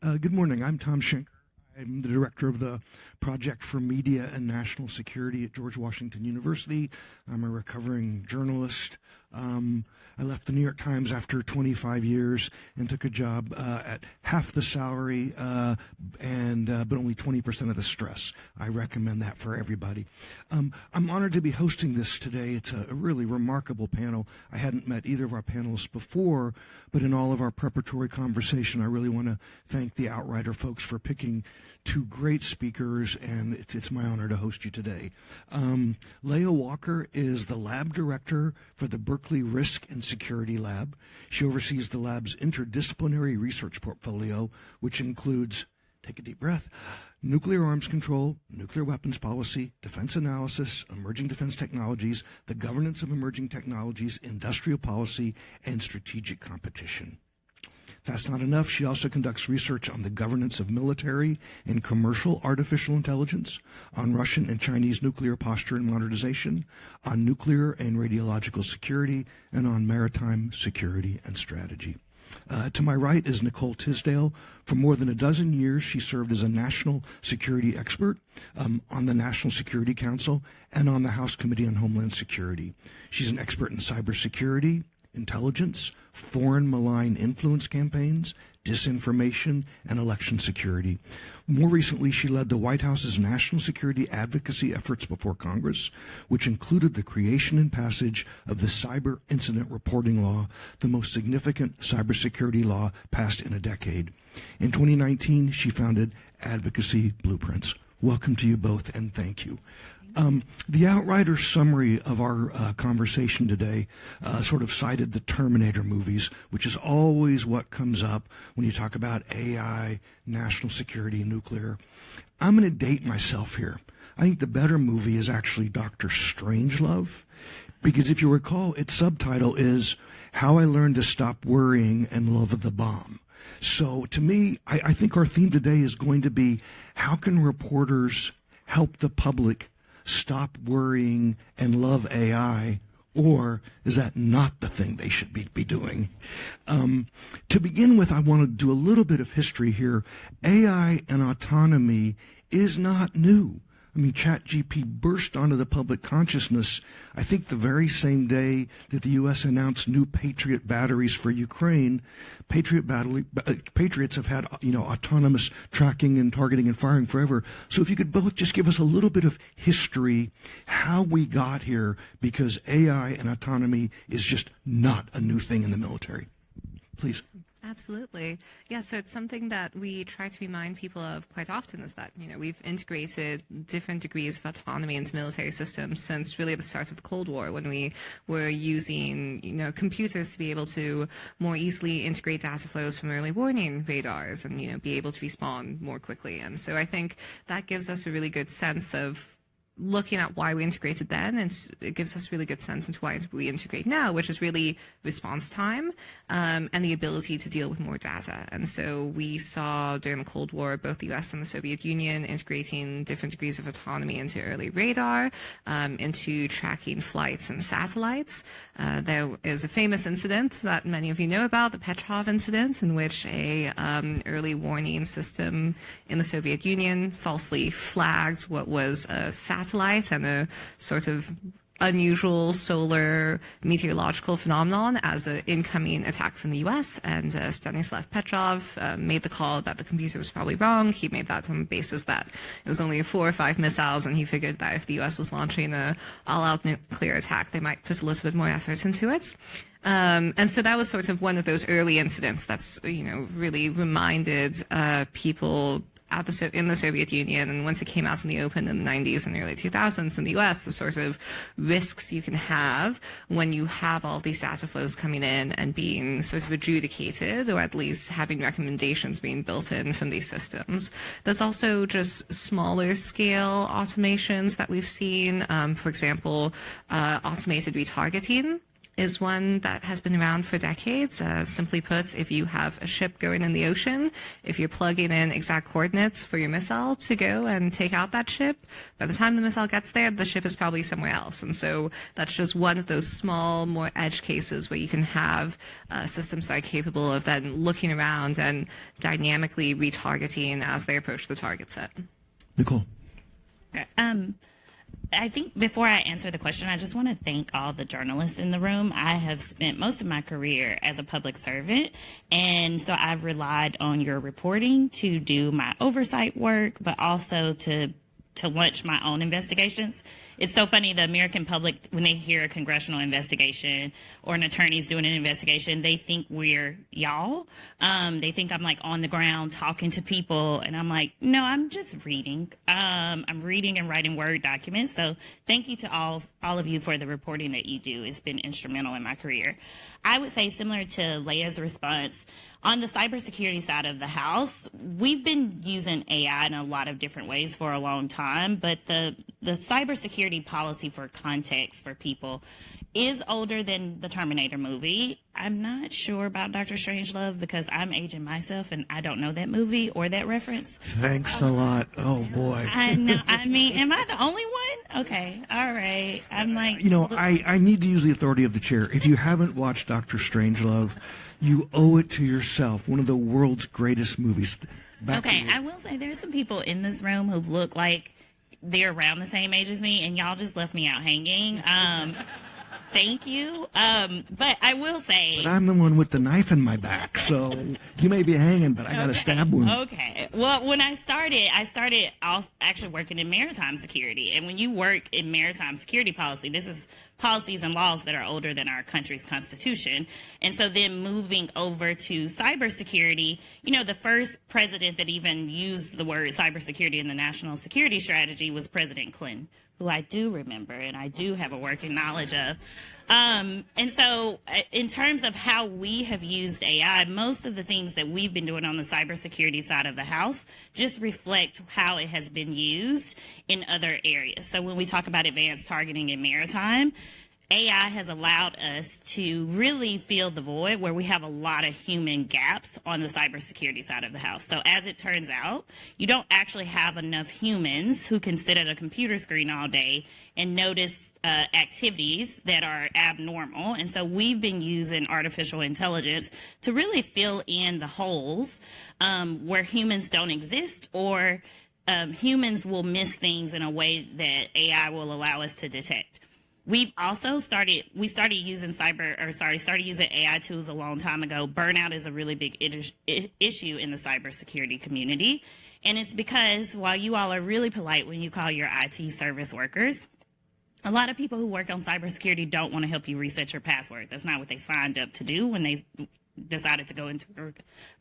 Good morning. I'm Thom Shanker. I'm the director of the Project for Media and National Security at George Washington University. I'm a recovering journalist. I left the New York Times after 25 years and took a job at half the salary but only 20% of the stress. I recommend that for everybody. I'm honored to be hosting this today. It's a really remarkable panel. I hadn't met either of our panelists before, but in all of our preparatory conversation, I really want to thank the Outrider folks for picking two great speakers, and it's my honor to host you today. Leah Walker is the lab director for the Berkeley Risk and Security Lab. She oversees the lab's interdisciplinary research portfolio, which includes, take a deep breath, nuclear arms control, nuclear weapons policy, defense analysis, emerging defense technologies, the governance of emerging technologies, industrial policy, and strategic competition. That's not enough. She also conducts research on the governance of military and commercial artificial intelligence, on Russian and Chinese nuclear posture and modernization, on nuclear and radiological security, and on maritime security and strategy. To my right is Nicole Tisdale. For more than a dozen years, she served as a national security expert on the National Security Council and on the House Committee on Homeland Security. She's an expert in cybersecurity, intelligence, foreign malign influence campaigns, disinformation, and election security. More recently, she led the White House's national security advocacy efforts before Congress, which included the creation and passage of the Cyber Incident Reporting Law, the most significant cybersecurity law passed in a decade. In 2019, she founded Advocacy Blueprints. Welcome to you both, and thank you. The Outrider summary of our conversation today sort of cited the Terminator movies, which is always what comes up when you talk about AI, national security, nuclear. I'm going to date myself here. I think the better movie is actually Dr. Strangelove, because if you recall, its subtitle is How I Learned to Stop Worrying and Love the Bomb. So to me, I think our theme today is going to be, how can reporters help the public stop worrying and love AI, or is that not the thing they should be doing? To begin with, I want to do a little bit of history here. AI and autonomy is not new. I mean, ChatGPT burst onto the public consciousness, I think the very same day that the U.S. announced new Patriot batteries for Ukraine. Patriots have had, autonomous tracking and targeting and firing forever. So if you could both just give us a little bit of history, how we got here, because AI and autonomy is just not a new thing in the military. Please. Absolutely. Yeah, so it's something that we try to remind people of quite often, is that, we've integrated different degrees of autonomy into military systems since really the start of the Cold War, when we were using, computers to be able to more easily integrate data flows from early warning radars and, be able to respond more quickly. And so I think that gives us a really good sense of looking at why we integrated then, and it gives us a really good sense into why we integrate now, which is really response time and the ability to deal with more data. And so we saw during the Cold War both the US and the Soviet Union integrating different degrees of autonomy into early radar, into tracking flights and satellites. There is a famous incident that many of you know about, the Petrov incident, in which a early warning system in the Soviet Union falsely flagged what was a satellite and a sort of unusual solar meteorological phenomenon as an incoming attack from the US, and Stanislav Petrov made the call that the computer was probably wrong. He made that on the basis that it was only 4 or 5 missiles, and he figured that if the US was launching an all-out nuclear attack, they might put a little bit more effort into it. And so that was sort of one of those early incidents that's, really reminded people in the Soviet Union, and once it came out in the open in the 90s and early 2000s in the US, the sort of risks you can have when you have all these data flows coming in and being sort of adjudicated, or at least having recommendations being built in from these systems. There's also just smaller scale automations that we've seen, for example, automated retargeting. is one that has been around for decades. Simply put, if you have a ship going in the ocean, if you're plugging in exact coordinates for your missile to go and take out that ship, by the time the missile gets there, the ship is probably somewhere else. And so that's just one of those small, more edge cases where you can have systems that are capable of then looking around and dynamically retargeting as they approach the target set. Nicole. I think before I answer the question, I just want to thank all the journalists in the room. I have spent most of my career as a public servant, and so I've relied on your reporting to do my oversight work, but also to launch my own investigations. It's so funny, the American public, when they hear a congressional investigation or an attorney's doing an investigation, they think we're y'all. They think I'm like on the ground talking to people, and I'm like, no, I'm just reading. I'm reading and writing Word documents. So thank you to all of you for the reporting that you do. It's been instrumental in my career. I would say, similar to Leah's response, on the cybersecurity side of the house, we've been using AI in a lot of different ways for a long time, but the cybersecurity policy, for context for people, is older than the Terminator movie. I'm not sure about Dr. Strangelove because I'm aging myself and I don't know that movie or that reference. Thanks a lot. Oh, boy. I know. I mean, am I the only one? Okay. All right. I'm like... You know, I need to use the authority of the chair. If you haven't watched Dr. Strangelove, you owe it to yourself. One of the world's greatest movies. Okay, I will say there's some people in this room who look like they're around the same age as me, and y'all just left me out hanging. Thank you. But I will say... But I'm the one with the knife in my back, so you may be hanging, but I got a stab wound. Okay. Well, when I started off actually working in maritime security. And when you work in maritime security policy, this is policies and laws that are older than our country's constitution. And so then moving over to cybersecurity, you know, the first president that even used the word cybersecurity in the national security strategy was President Clinton, who I do remember and I do have a working knowledge of. And so in terms of how we have used AI, most of the things that we've been doing on the cybersecurity side of the house just reflect how it has been used in other areas. So when we talk about advanced targeting in maritime, AI has allowed us to really fill the void where we have a lot of human gaps on the cybersecurity side of the house. So as it turns out, you don't actually have enough humans who can sit at a computer screen all day and notice activities that are abnormal. And so we've been using artificial intelligence to really fill in the holes where humans don't exist, or humans will miss things in a way that AI will allow us to detect. We've also started using started using AI tools a long time ago. Burnout is a really big issue in the cybersecurity community. And it's because while you all are really polite when you call your IT service workers, a lot of people who work on cybersecurity don't want to help you reset your password. That's not what they signed up to do when they decided to go into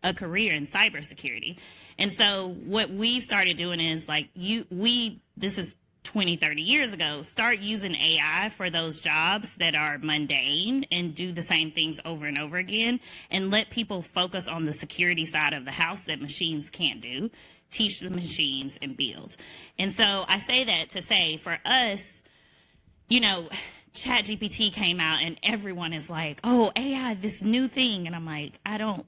a career in cybersecurity. And so what we started doing is this is 20, 30 years ago, start using AI for those jobs that are mundane and do the same things over and over again, and let people focus on the security side of the house that machines can't do, teach the machines and build. And so I say that to say, for us, you know, ChatGPT came out and everyone is like, oh, AI, this new thing. And I'm like,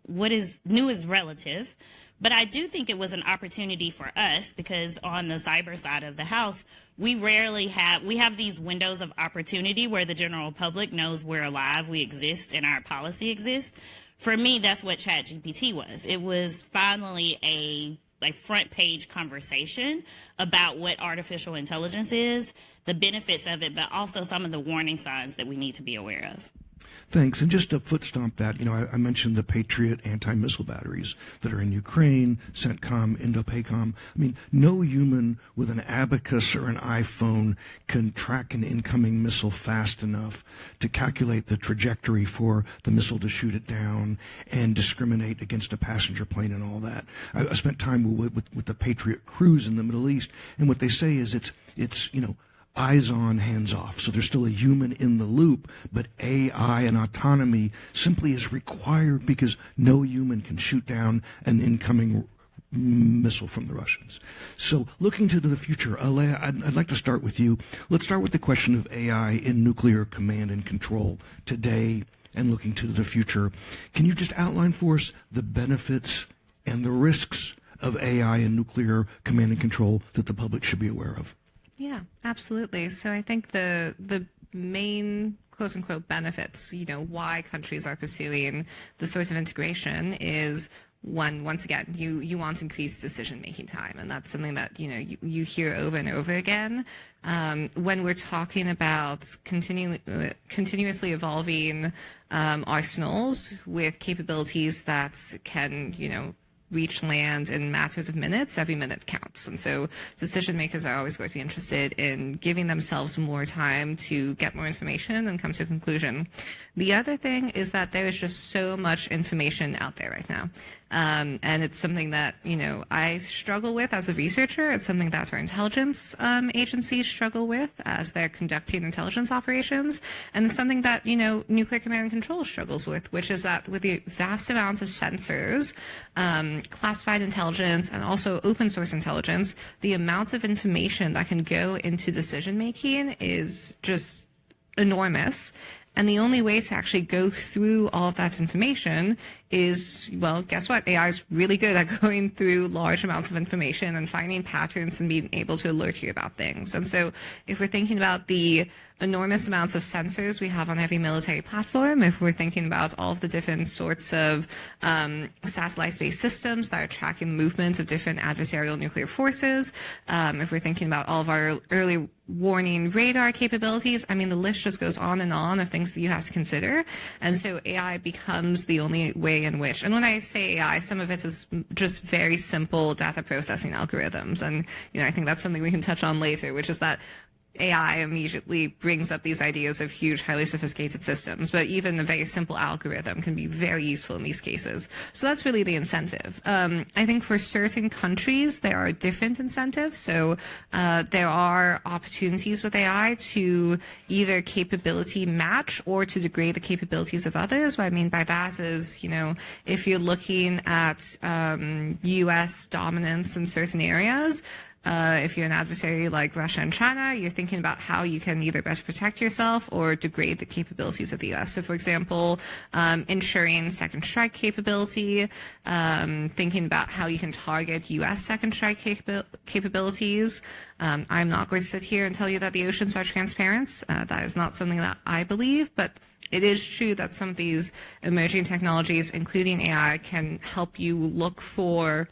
what is new is relative. But I do think it was an opportunity for us because on the cyber side of the house, we have these windows of opportunity where the general public knows we're alive, we exist, and our policy exists. For me, that's what ChatGPT was. It was finally a front page conversation about what artificial intelligence is, the benefits of it, but also some of the warning signs that we need to be aware of. Thanks. And just to foot stomp that, you know, I mentioned the Patriot anti-missile batteries that are in Ukraine, CENTCOM, INDOPACOM. I mean, no human with an abacus or an iPhone can track an incoming missile fast enough to calculate the trajectory for the missile to shoot it down and discriminate against a passenger plane and all that. I spent time with the Patriot crews in the Middle East, and what they say is it's you know, eyes on, hands off. So there's still a human in the loop, but AI and autonomy simply is required because no human can shoot down an incoming missile from the Russians. So looking to the future, Leah, I'd like to start with you. Let's start with the question of AI in nuclear command and control today and looking to the future. Can you just outline for us the benefits and the risks of AI in nuclear command and control that the public should be aware of? Yeah, absolutely. So I think the main quote unquote benefits, why countries are pursuing the sorts of integration is once again, you want increased decision-making time, and that's something that you hear over and over again. When we're talking about continuously evolving arsenals with capabilities that can, reach land in matters of minutes, every minute counts. And so decision makers are always going to be interested in giving themselves more time to get more information and come to a conclusion. The other thing is that there is just so much information out there right now. And it's something that, I struggle with as a researcher. It's something that our intelligence agencies struggle with as they're conducting intelligence operations. And it's something that, nuclear command and control struggles with, which is that with the vast amounts of sensors, classified intelligence, and also open source intelligence, the amount of information that can go into decision making is just enormous. And the only way to actually go through all of that information is, well, guess what? AI is really good at going through large amounts of information and finding patterns and being able to alert you about things. And so if we're thinking about the enormous amounts of sensors we have on every military platform, if we're thinking about all of the different sorts of satellite-based systems that are tracking the movements of different adversarial nuclear forces, if we're thinking about all of our early warning radar capabilities, the list just goes on and on of things that you have to consider. And so AI becomes the only way in which, and when I say AI, some of it is just very simple data processing algorithms. And, I think that's something we can touch on later, which is that AI immediately brings up these ideas of huge, highly sophisticated systems, but even a very simple algorithm can be very useful in these cases. So that's really the incentive. I think for certain countries, there are different incentives. So there are opportunities with AI to either capability match or to degrade the capabilities of others. What I mean by that is, if you're looking at U.S. dominance in certain areas, if you're an adversary like Russia and China, you're thinking about how you can either better protect yourself or degrade the capabilities of the U.S. So, for example, ensuring second strike capability, thinking about how you can target U.S. second strike capabilities. I'm not going to sit here and tell you that the oceans are transparent. That is not something that I believe, but it is true that some of these emerging technologies, including AI, can help you look for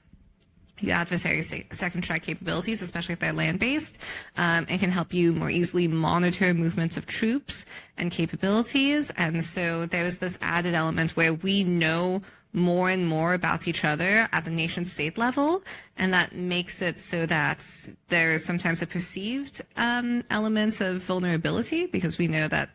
the adversary's second strike capabilities, especially if they're land-based, and can help you more easily monitor movements of troops and capabilities. And so there's this added element where we know more and more about each other at the nation-state level, and that makes it so that there is sometimes a perceived element of vulnerability, because we know that,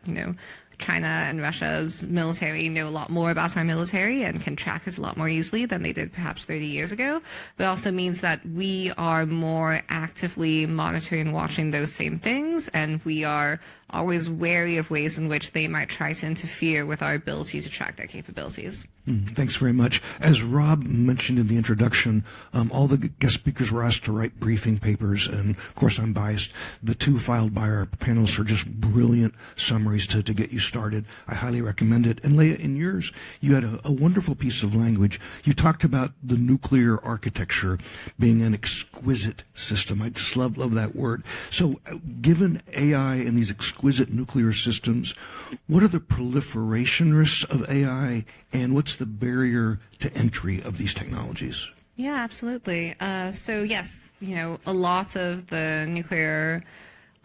China and Russia's military know a lot more about our military and can track it a lot more easily than they did perhaps 30 years ago. But it also means that we are more actively monitoring and watching those same things, and we are always wary of ways in which they might try to interfere with our ability to track their capabilities. Thanks very much. As Rob mentioned in the introduction, all the guest speakers were asked to write briefing papers, and of course I'm biased. The two filed by our panelists are just brilliant summaries to get you started. I highly recommend it. And Leah, in yours, you had a wonderful piece of language. You talked about the nuclear architecture being an exquisite system. I just love that word. So given AI and these exquisite nuclear systems, what are the proliferation risks of AI, and what's the barrier to entry of these technologies? Yeah, absolutely. So yes, a lot of the nuclear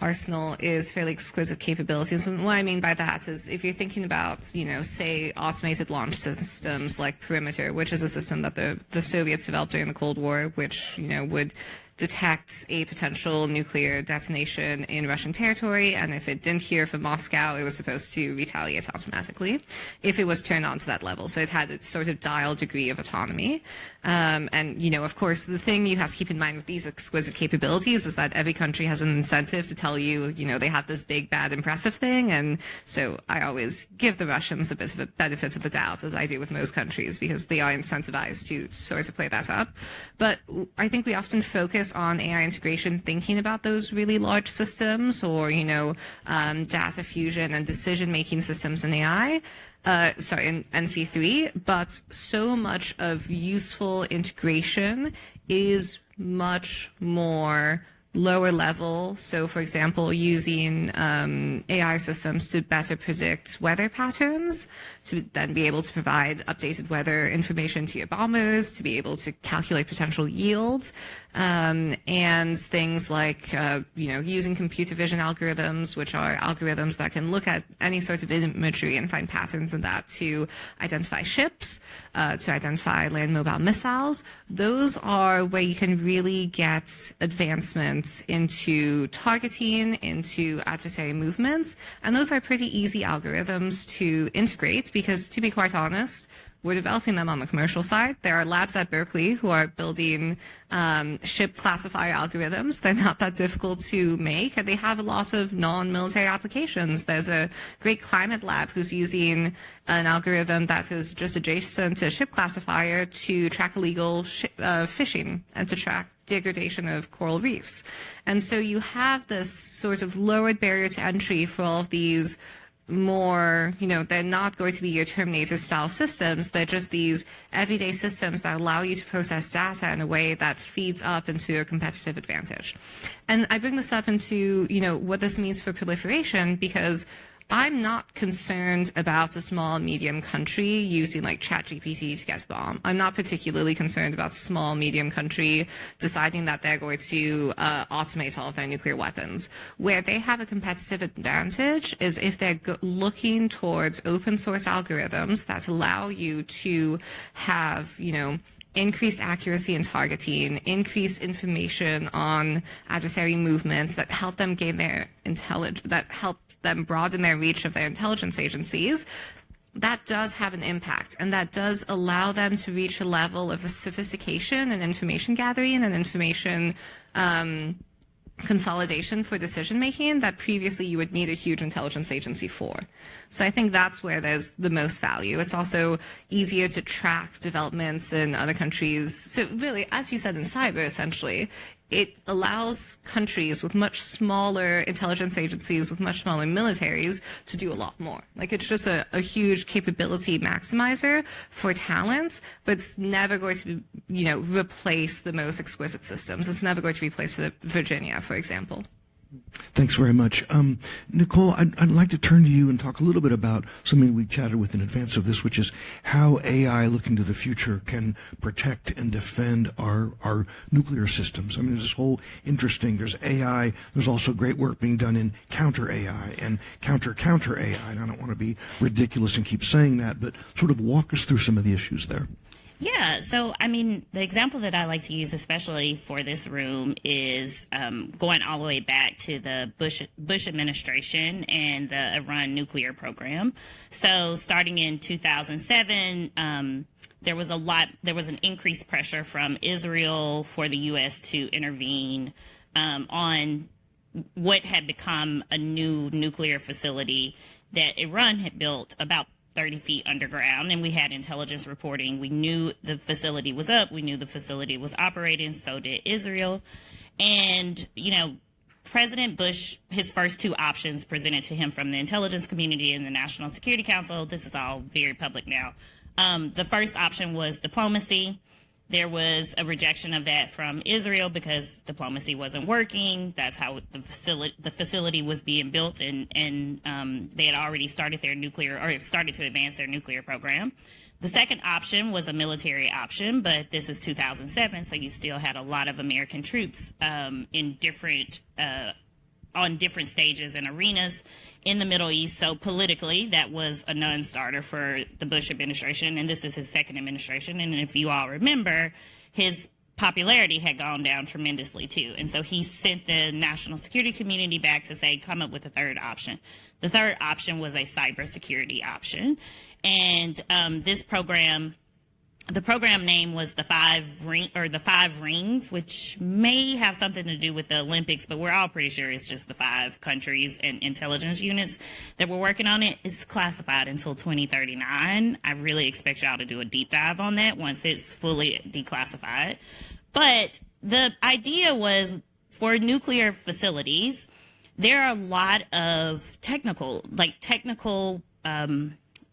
arsenal is fairly exquisite capabilities. And what I mean by that is if you're thinking about, say, automated launch systems like Perimeter, which is a system that the Soviets developed during the Cold War, which, would detect a potential nuclear detonation in Russian territory, and if it didn't hear from Moscow, it was supposed to retaliate automatically if it was turned on to that level. So it had its sort of dial degree of autonomy. And, you know, of course, the thing you have to keep in mind with these exquisite capabilities is that every country has an incentive to tell you, you know, they have this big, bad, impressive thing. And so I always give the Russians a bit of a benefit of the doubt, as I do with most countries, because they are incentivized to sort of play that up. But I think we often focus on AI integration thinking about those really large systems or, you know, data fusion and decision-making systems in AI. In NC3, but so much of useful integration is much more lower level. So, for example, using AI systems to better predict weather patterns, to then be able to provide updated weather information to your bombers, to be able to calculate potential yields, and things like, you know, using computer vision algorithms, which are algorithms that can look at any sort of imagery and find patterns in that to identify ships, to identify land mobile missiles. Those are where you can really get advancements into targeting, into adversary movements, and those are pretty easy algorithms to integrate because, to be quite honest, we're developing them on the commercial side. There are labs at Berkeley who are building ship classifier algorithms. They're not that difficult to make, and they have a lot of non-military applications. There's a great climate lab who's using an algorithm that is just adjacent to a ship classifier to track illegal fishing and to track degradation of coral reefs. And so you have this sort of lowered barrier to entry for all of these more, you know, they're not going to be your Terminator style systems. They're just these everyday systems that allow you to process data in a way that feeds up into a competitive advantage. And I bring this up into, you know, what this means for proliferation, because I'm not concerned about a small, medium country using like ChatGPT to get a bomb. I'm not particularly concerned about a small, medium country deciding that they're going to automate all of their nuclear weapons. Where they have a competitive advantage is if they're looking towards open source algorithms that allow you to have, you know, increased accuracy in targeting, increased information on adversary movements that help them gain their intelligence, that help them broaden their reach of their intelligence agencies. That does have an impact, and that does allow them to reach a level of sophistication and information gathering and information consolidation for decision making that previously you would need a huge intelligence agency for. So I think that's where there's the most value. It's also easier to track developments in other countries. So really, as you said in cyber, essentially, it allows countries with much smaller intelligence agencies, with much smaller militaries, to do a lot more. Like, it's just a huge capability maximizer for talent, but it's never going to, you know, replace the most exquisite systems. It's never going to replace the Virginia, for example. Thanks very much. Nicole, I'd like to turn to you and talk a little bit about something we chatted with in advance of this, which is how AI, looking to the future, can protect and defend our nuclear systems. I mean, there's this whole interesting, there's AI, there's also great work being done in counter AI and counter AI. And I don't want to be ridiculous and keep saying that, but sort of walk us through some of the issues there. Yeah, so I mean, the example that I like to use, especially for this room, is going all the way back to the Bush administration and the Iran nuclear program. So starting in 2007, there was an increased pressure from Israel for the U.S. to intervene on what had become a new nuclear facility that Iran had built about 30 feet underground, and we had intelligence reporting. We knew the facility was up. We knew the facility was operating. So did Israel. And, you know, President Bush, his first two options presented to him from the intelligence community and the National Security Council, this is all very public now. The first option was diplomacy. There was a rejection of that from Israel because diplomacy wasn't working. That's how the facility was being built, and they had already started their started to advance their nuclear program. The second option was a military option, but this is 2007, so you still had a lot of American troops in different on different stages and arenas in the Middle East. So politically, that was a non-starter for the Bush administration, and this is his second administration. And if you all remember, his popularity had gone down tremendously too. And so he sent the national security community back to say, come up with a third option. The third option was a cybersecurity option. And this program The program name was the Five Rings, which may have something to do with the Olympics, but we're all pretty sure it's just the 5 countries and intelligence units that were working on it. It's classified until 2039. I really expect y'all to do a deep dive on that once it's fully declassified. But the idea was for nuclear facilities, there are a lot of technical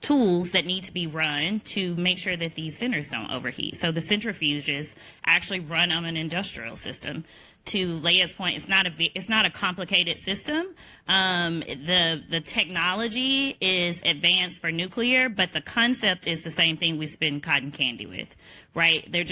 tools that need to be run to make sure that these centers don't overheat. So the centrifuges actually run on an industrial system. To Leah's point, it's not a complicated system. The technology is advanced for nuclear, but the concept is the same thing we spin cotton candy with, right? They're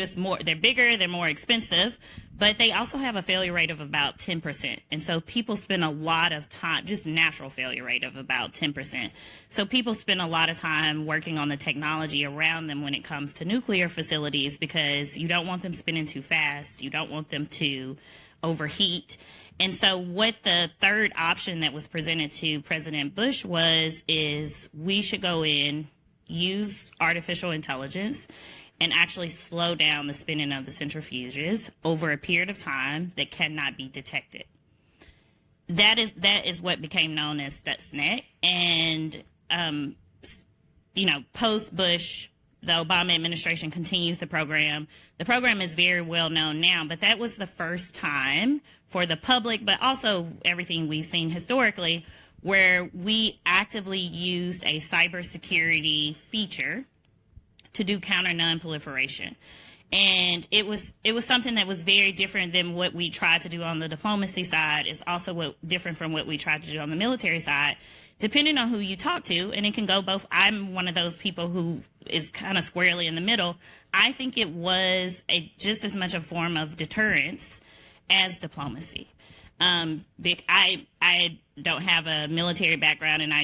bigger, they're more expensive, but they also have a failure rate of about 10%. And so people spend a lot of time, just natural failure rate of about 10%. So people spend a lot of time working on the technology around them when it comes to nuclear facilities, because you don't want them spinning too fast. You don't want them to overheat. And so what the third option that was presented to President Bush is we should go in, use artificial intelligence, and actually slow down the spinning of the centrifuges over a period of time that cannot be detected. That is what became known as Stuxnet. And, post Bush, the Obama administration continued the program. The program is very well known now, but that was the first time for the public, but also everything we've seen historically, where we actively used a cybersecurity feature to do counter non-proliferation. And it was something that was very different than what we tried to do on the diplomacy side. It's also different from what we tried to do on the military side, depending on who you talk to. And it can go both. I'm one of those people who is kind of squarely in the middle. I think it was just as much a form of deterrence as diplomacy. I don't have a military background, and I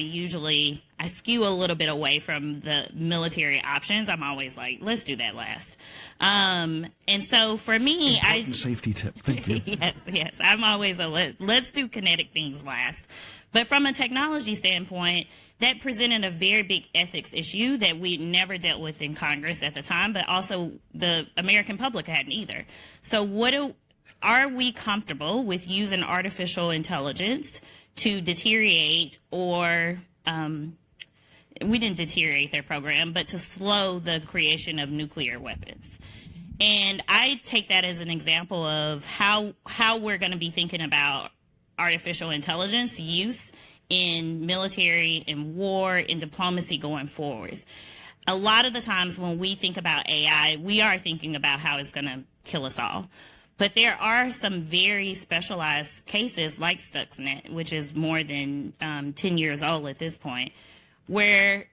skew a little bit away from the military options. I'm always like, let's do that last. And so for me, Important safety tip. Thank you. yes. I'm always let's do kinetic things last. But from a technology standpoint, that presented a very big ethics issue that we never dealt with in Congress at the time, but also the American public hadn't either. So are we comfortable with using artificial intelligence to deteriorate or we didn't deteriorate their program, but to slow the creation of nuclear weapons? And I take that as an example of how we're going to be thinking about artificial intelligence use in military, in war, in diplomacy going forward. A lot of the times when we think about AI, we are thinking about how it's going to kill us all. But there are some very specialized cases like Stuxnet, which is more than 10 years old at this point, where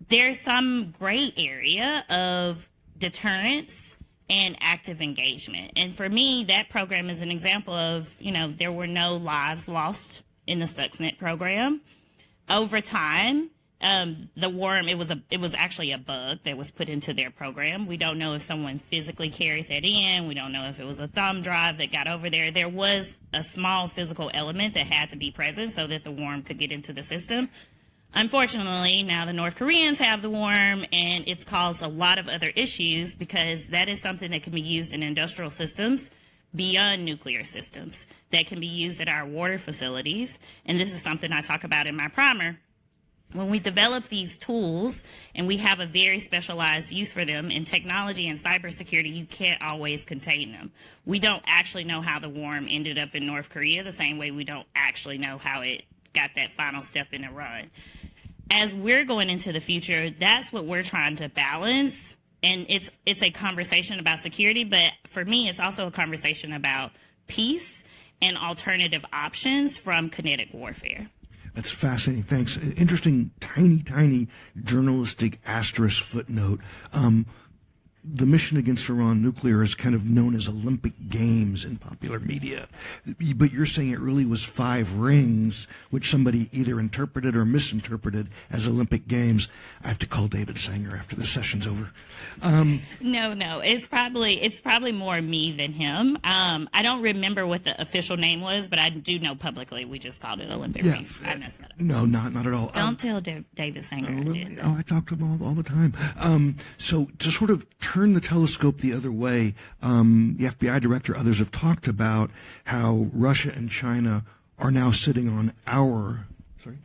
there's some gray area of deterrence and active engagement. And for me, that program is an example of, there were no lives lost in the Stuxnet program. Over time, the worm, it was actually a bug that was put into their program. We don't know if someone physically carried that in. We don't know if it was a thumb drive that got over there. There was a small physical element that had to be present so that the worm could get into the system. Unfortunately, now the North Koreans have the worm, and it's caused a lot of other issues because that is something that can be used in industrial systems beyond nuclear systems, that can be used at our water facilities. And this is something I talk about in my primer. When we develop these tools and we have a very specialized use for them in technology and cybersecurity, you can't always contain them. We don't actually know how the worm ended up in North Korea the same way we don't actually know how it got that final step in the run. As we're going into the future, that's what we're trying to balance. And it's a conversation about security, but for me, it's also a conversation about peace and alternative options from kinetic warfare. That's fascinating. Thanks. Interesting, tiny journalistic asterisk footnote. the mission against Iran nuclear is kind of known as Olympic Games in popular media. But you're saying it really was 5 rings, which somebody either interpreted or misinterpreted as Olympic Games. I have to call David Sanger after the session's over. No, it's probably more me than him. I don't remember what the official name was, but I do know publicly we just called it Olympic rings. I messed that up. No, not at all. Don't tell David Sanger I did. I talk to him all the time. So to sort of turn the telescope the other way, the FBI director, others have talked about how Russia and China are now sitting on our. Sorry.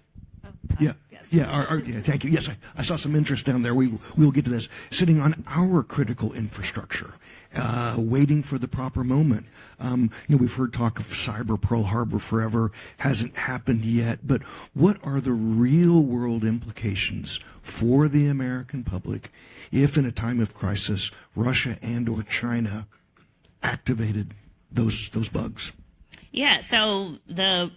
Yeah. Yes. Yeah, yeah, thank you. Yes, I saw some interest down there. We'll get to this. Sitting on our critical infrastructure, waiting for the proper moment. We've heard talk of cyber Pearl Harbor forever. Hasn't happened yet. But what are the real world implications for the American public if in a time of crisis, Russia and or China activated those bugs? Yeah, so the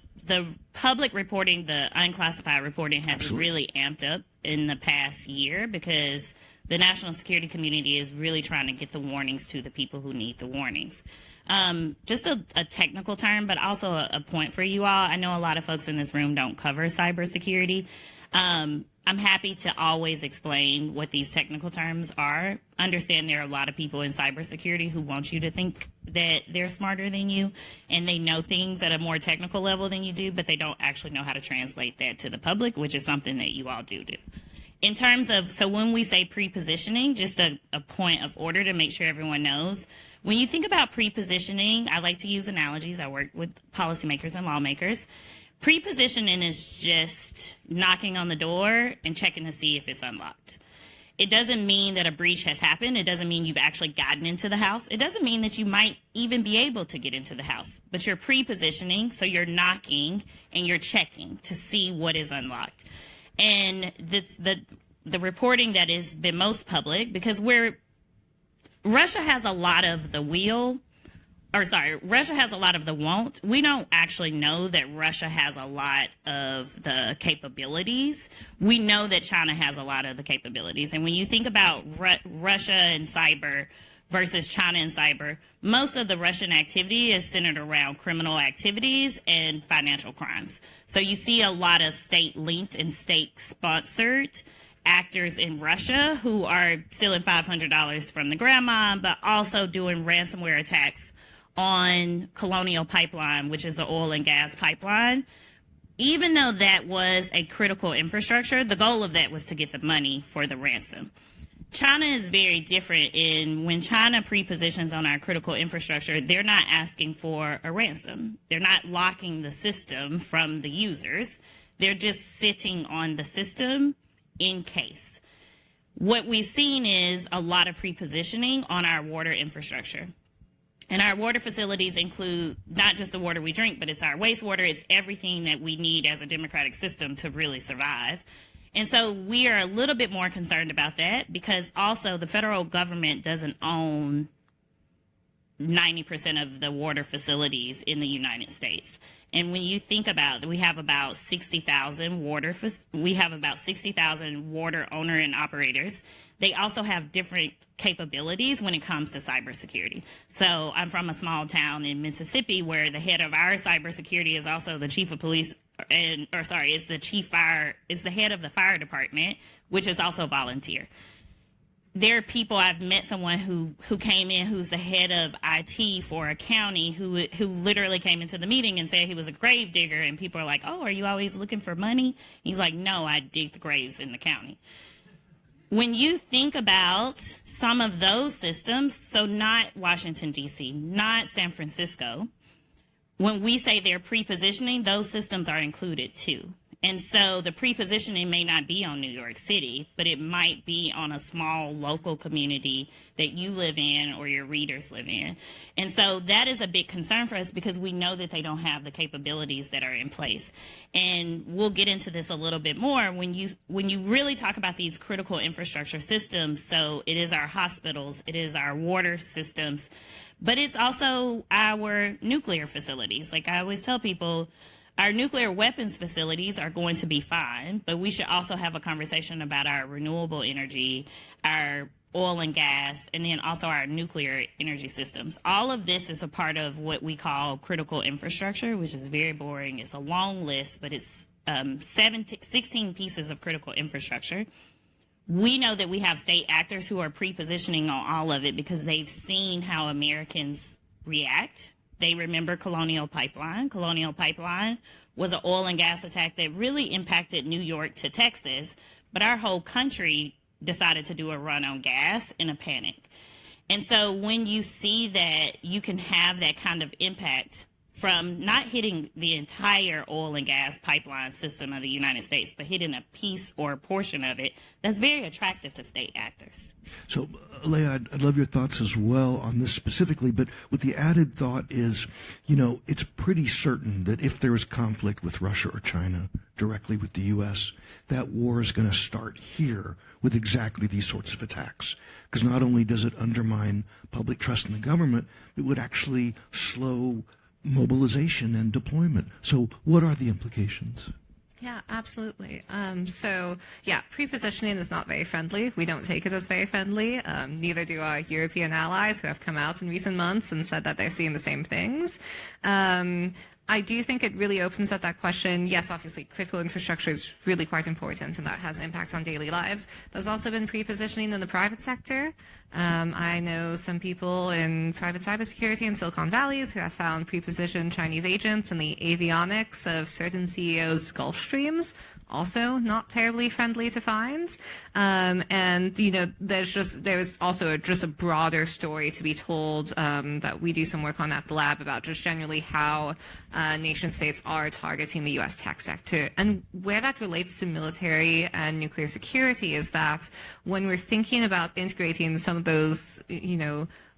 public reporting, the unclassified reporting has Absolutely. really amped up in the past year because the national security community is really trying to get the warnings to the people who need the warnings. Just a technical term, but also a point for you all. I know a lot of folks in this room don't cover cybersecurity. I'm happy to always explain what these technical terms are. Understand there are a lot of people in cybersecurity who want you to think that they're smarter than you and they know things at a more technical level than you do, but they don't actually know how to translate that to the public, which is something that you all do. In terms of, so when we say prepositioning, just a point of order to make sure everyone knows, when you think about prepositioning, I like to use analogies. I work with policymakers and lawmakers. Prepositioning is just knocking on the door and checking to see if it's unlocked. It doesn't mean that a breach has happened. It doesn't mean you've actually gotten into the house. It doesn't mean that you might even be able to get into the house. But you're prepositioning, so you're knocking and you're checking to see what is unlocked. And the reporting that has been most public, because Russia has a lot of the Russia has a lot of the won't. We don't actually know that Russia has a lot of the capabilities. We know that China has a lot of the capabilities. And when you think about Russia and cyber versus China and cyber, most of the Russian activity is centered around criminal activities and financial crimes. So you see a lot of state-linked and state-sponsored actors in Russia who are stealing $500 from the grandma, but also doing ransomware attacks on Colonial Pipeline, which is an oil and gas pipeline. Even though that was a critical infrastructure, the goal of that was to get the money for the ransom. China is very different in when China prepositions on our critical infrastructure, they're not asking for a ransom. They're not locking the system from the users. They're just sitting on the system in case. What we've seen is a lot of prepositioning on our water infrastructure. And our water facilities include not just the water we drink, but it's our wastewater. It's everything that we need as a democratic system to really survive. And so we are a little bit more concerned about that because also the federal government doesn't own 90% of the water facilities in the United States. And when you think about it, we have about 60,000 water owner and operators. They also have different capabilities when it comes to cybersecurity. So I'm from a small town in Mississippi where the head of our cybersecurity is also the chief of police, is the head of the fire department, which is also volunteer. There are people, I've met someone who came in who's the head of IT for a county who literally came into the meeting and said he was a grave digger, and people are like, oh, are you always looking for money? He's like, no, I dig the graves in the county. When you think about some of those systems, so not Washington, D.C., not San Francisco, when we say they're prepositioning, those systems are included too. And so the prepositioning may not be on New York City, but it might be on a small local community that you live in or your readers live in. And so that is a big concern for us because we know that they don't have the capabilities that are in place. And we'll get into this a little bit more when you really talk about these critical infrastructure systems. So it is our hospitals, it is our water systems, but it's also our nuclear facilities. Like I always tell people, our nuclear weapons facilities are going to be fine, but we should also have a conversation about our renewable energy, our oil and gas, and then also our nuclear energy systems. All of this is a part of what we call critical infrastructure, which is very boring. It's a long list, but it's 16 pieces of critical infrastructure. We know that we have state actors who are prepositioning on all of it because they've seen how Americans react. They remember Colonial Pipeline. Colonial Pipeline was an oil and gas attack that really impacted New York to Texas, but our whole country decided to do a run on gas in a panic. And so when you see that you can have that kind of impact from not hitting the entire oil and gas pipeline system of the United States, but hitting a piece or a portion of it, that's very attractive to state actors. So, Leah, I'd love your thoughts as well on this specifically, but with the added thought is, it's pretty certain that if there is conflict with Russia or China directly with the U.S., that war is going to start here with exactly these sorts of attacks. Because not only does it undermine public trust in the government, it would actually slow mobilization and deployment. So what are the implications? Yeah, absolutely. Prepositioning is not very friendly. We don't take it as very friendly. Neither do our European allies, who have come out in recent months and said that they're seeing the same things. I do think it really opens up that question. Yes, obviously, critical infrastructure is really quite important, and that has impact on daily lives. There's also been prepositioning in the private sector. I know some people in private cybersecurity in Silicon Valley who have found prepositioned Chinese agents in the avionics of certain CEOs' Gulf streams. Also not terribly friendly to find. There's also just a broader story to be told that we do some work on at the lab about just generally how nation states are targeting the U.S. tech sector. And where that relates to military and nuclear security is that when we're thinking about integrating some of those,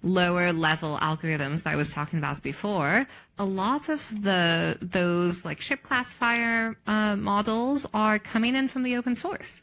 lower level algorithms that I was talking about before, a lot of those like ship classifier models are coming in from the open source.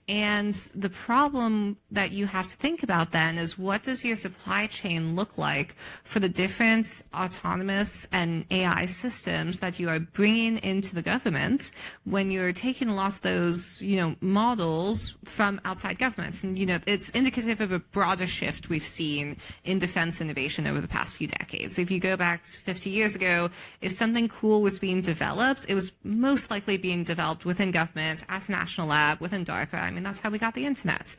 And the problem that you have to think about then is, what does your supply chain look like for the different autonomous and AI systems that you are bringing into the government when you're taking a lot of those, models from outside governments? And, it's indicative of a broader shift we've seen in defense innovation over the past few decades. If you go back 50 years ago, if something cool was being developed, it was most likely being developed within government, at a national lab, within DARPA. That's how we got the internet.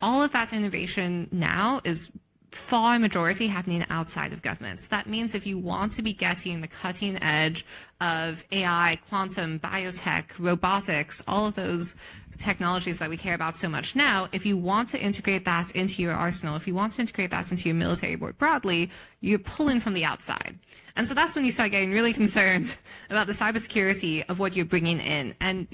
All of that innovation now is far majority happening outside of governments. That means if you want to be getting the cutting edge of AI, quantum, biotech, robotics, all of those technologies that we care about so much now, if you want to integrate that into your arsenal, if you want to integrate that into your military more broadly, you're pulling from the outside. And so that's when you start getting really concerned about the cybersecurity of what you're bringing in. And,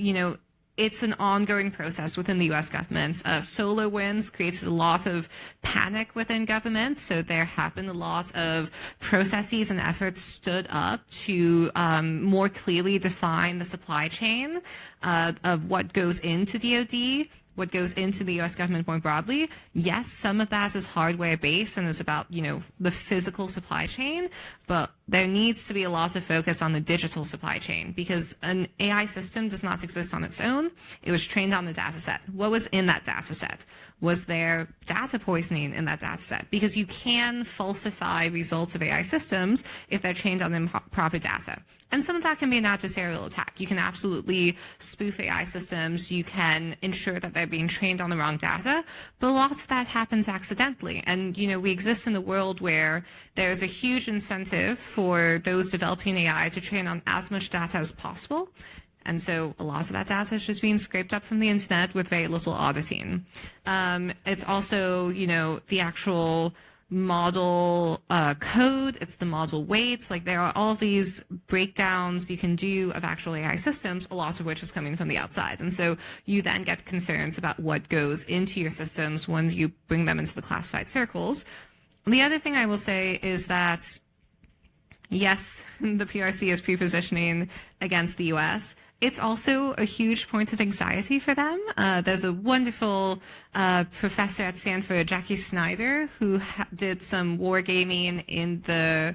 it's an ongoing process within the U.S. government. SolarWinds created a lot of panic within government, so there have been a lot of processes and efforts stood up to more clearly define the supply chain of what goes into DoD, what goes into the U.S. government more broadly. Yes, some of that is hardware-based and is about, the physical supply chain, but there needs to be a lot of focus on the digital supply chain, because an AI system does not exist on its own. It was trained on the data set. What was in that data set? Was there data poisoning in that data set? Because you can falsify results of AI systems if they're trained on improper data. And some of that can be an adversarial attack. You can absolutely spoof AI systems. You can ensure that they're being trained on the wrong data, but a lot of that happens accidentally. And, we exist in a world where there's a huge incentive for those developing AI to train on as much data as possible. And so a lot of that data is just being scraped up from the internet with very little auditing. It's also, the actual model code, it's the model weights. Like, there are all of these breakdowns you can do of actual AI systems, a lot of which is coming from the outside. And so you then get concerns about what goes into your systems when you bring them into the classified circles. The other thing I will say is that, yes, the PRC is prepositioning against the U.S. It's also a huge point of anxiety for them. There's a wonderful professor at Stanford, Jackie Snyder, who did some wargaming in the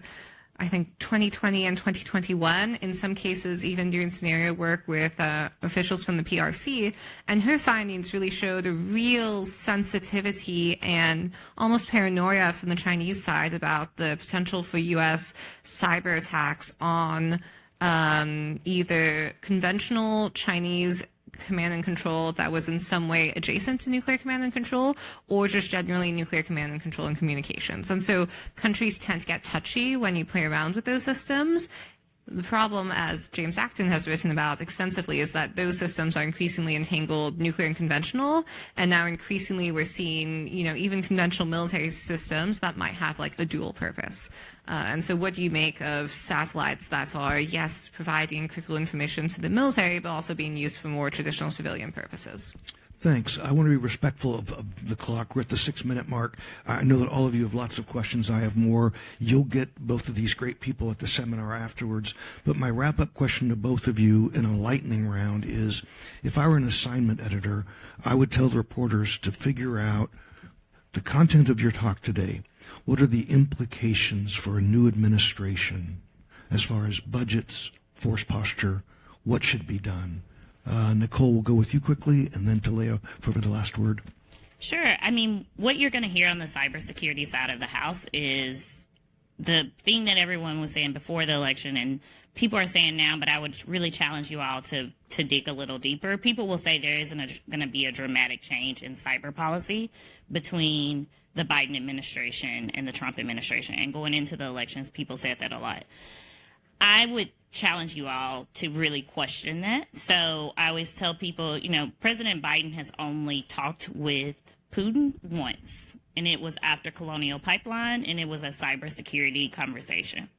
I think 2020 and 2021, in some cases even doing scenario work with officials from the PRC, and her findings really showed a real sensitivity and almost paranoia from the Chinese side about the potential for U.S. cyber attacks on either conventional Chinese command and control that was in some way adjacent to nuclear command and control, or just generally nuclear command and control and communications. And so countries tend to get touchy when you play around with those systems. The problem, as James Acton has written about extensively, is that those systems are increasingly entangled nuclear and conventional, and now increasingly we're seeing, even conventional military systems that might have like a dual purpose. And so what do you make of satellites that are, yes, providing critical information to the military, but also being used for more traditional civilian purposes? Thanks. I want to be respectful of the clock. We're at the 6-minute mark. I know that all of you have lots of questions. I have more. You'll get both of these great people at the seminar afterwards. But my wrap-up question to both of you in a lightning round is, if I were an assignment editor, I would tell the reporters to figure out the content of your talk today. What are the implications for a new administration as far as budgets, force posture, what should be done? Nicole, we'll go with you quickly, and then to Leah for the last word. Sure. I mean, what you're going to hear on the cybersecurity side of the House is the thing that everyone was saying before the election, and people are saying now, but I would really challenge you all to dig a little deeper. People will say there isn't going to be a dramatic change in cyber policy between the Biden administration and the Trump administration. And going into the elections, people said that a lot. I would challenge you all to really question that. So I always tell people, President Biden has only talked with Putin once, and it was after Colonial Pipeline, and it was a cybersecurity conversation.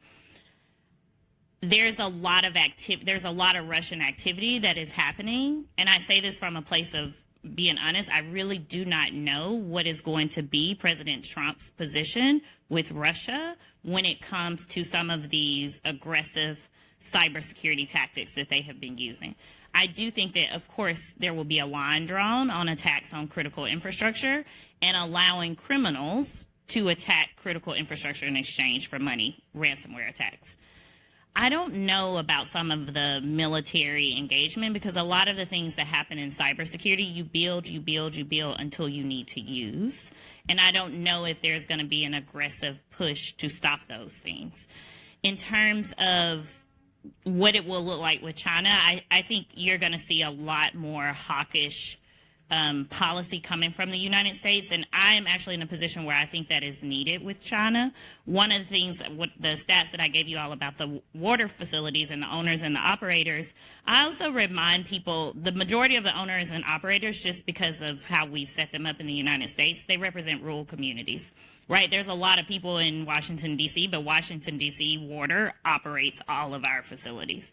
There's a lot of Russian activity that is happening, and I say this from a place of being honest. I really do not know what is going to be President Trump's position with Russia when it comes to some of these aggressive cybersecurity tactics that they have been using. I do think that, of course, there will be a line drawn on attacks on critical infrastructure and allowing criminals to attack critical infrastructure in exchange for money, ransomware attacks. I don't know about some of the military engagement, because a lot of the things that happen in cybersecurity, you build until you need to use. And I don't know if there's going to be an aggressive push to stop those things. In terms of what it will look like with China, I think you're going to see a lot more hawkish policy coming from the United States, and I am actually in a position where I think that is needed with China. One of the things, the stats that I gave you all about the water facilities and the owners and the operators, I also remind people the majority of the owners and operators, just because of how we've set them up in the United States, they represent rural communities. Right, there's a lot of people in Washington, D.C., but Washington, D.C. Water operates all of our facilities.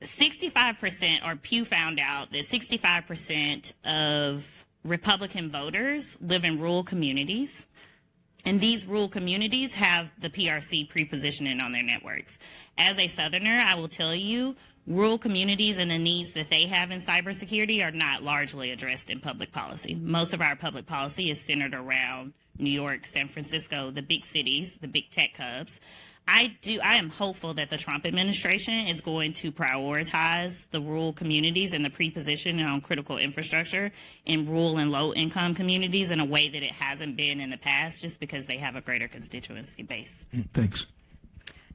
65%, or Pew found out that 65% of Republican voters live in rural communities. And these rural communities have the PRC prepositioning on their networks. As a Southerner, I will tell you, rural communities and the needs that they have in cybersecurity are not largely addressed in public policy. Most of our public policy is centered around New York, San Francisco, the big cities, the big tech hubs. I am hopeful that the Trump administration is going to prioritize the rural communities and the prepositioning on critical infrastructure in rural and low-income communities in a way that it hasn't been in the past, just because they have a greater constituency base. Thanks.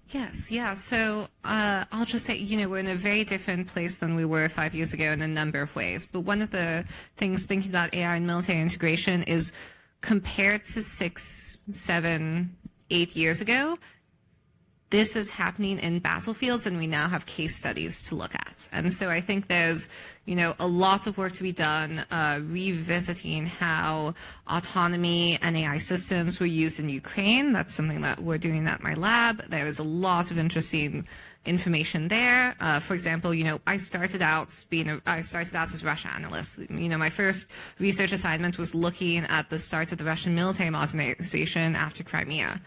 Yes, yeah. So I'll just say, we're in a very different place than we were 5 years ago in a number of ways. But one of the things thinking about AI and military integration is, compared to 6, 7, 8 years ago, this is happening in battlefields, and we now have case studies to look at. And so I think there's, a lot of work to be done revisiting how autonomy and AI systems were used in Ukraine. That's something that we're doing at my lab. There is a lot of interesting information there. For example, I started out as a Russia analyst. My first research assignment was looking at the start of the Russian military modernization after Crimea.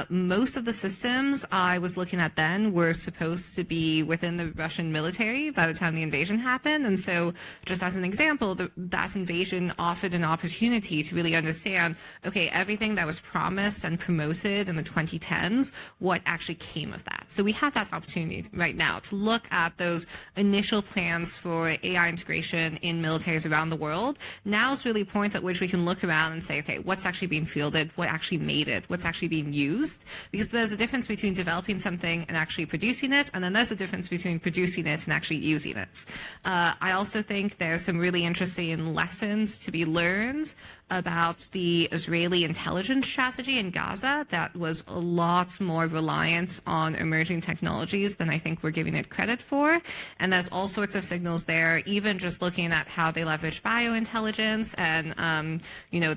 Most of the systems I was looking at then were supposed to be within the Russian military by the time the invasion happened, invasion. And so just as an example, that invasion offered an opportunity to really understand, okay, everything that was promised and promoted in the 2010s, what actually came of that. So we have that opportunity right now to look at those initial plans for AI integration in militaries around the world. Now is really a point at which we can look around and say, okay, what's actually being fielded, what actually made it, what's actually being used, because there's a difference between developing something and actually producing it, and then there's a difference between producing it and actually using it. I also think there's some really interesting lessons to be learned about the Israeli intelligence strategy in Gaza that was a lot more reliant on emerging technologies than I think we're giving it credit for. And there's all sorts of signals there, even just looking at how they leverage biointelligence and,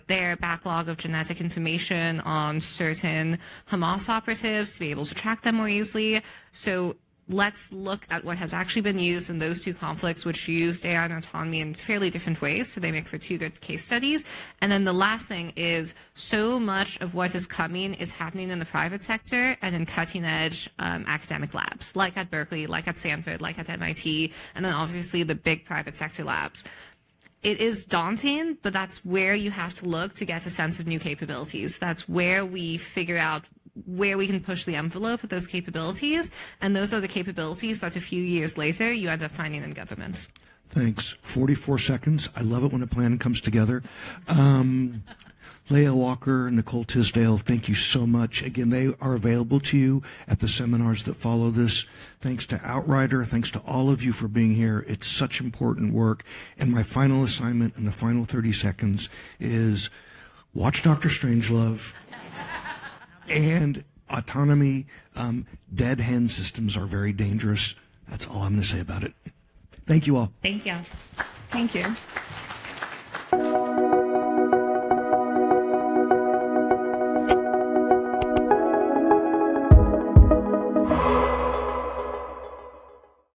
their backlog of genetic information on certain Hamas operatives to be able to track them more easily. So let's look at what has actually been used in those two conflicts, which used AI and autonomy in fairly different ways. So they make for two good case studies. And then the last thing is so much of what is coming is happening in the private sector and in cutting edge academic labs, like at Berkeley, like at Stanford, like at MIT, and then obviously the big private sector labs. It is daunting, but that's where you have to look to get a sense of new capabilities. That's where we figure out where we can push the envelope of those capabilities, and those are the capabilities that a few years later you end up finding in government. Thanks. 44 seconds. I love it when a plan comes together. Leah Walker, Nicole Tisdale, thank you so much. Again, they are available to you at the seminars that follow this. Thanks to Outrider. Thanks to all of you for being here. It's such important work. And my final assignment in the final 30 seconds is watch Dr. Strangelove and autonomy. Dead hand systems are very dangerous. That's all I'm going to say about it. Thank you all. Thank you. Thank you.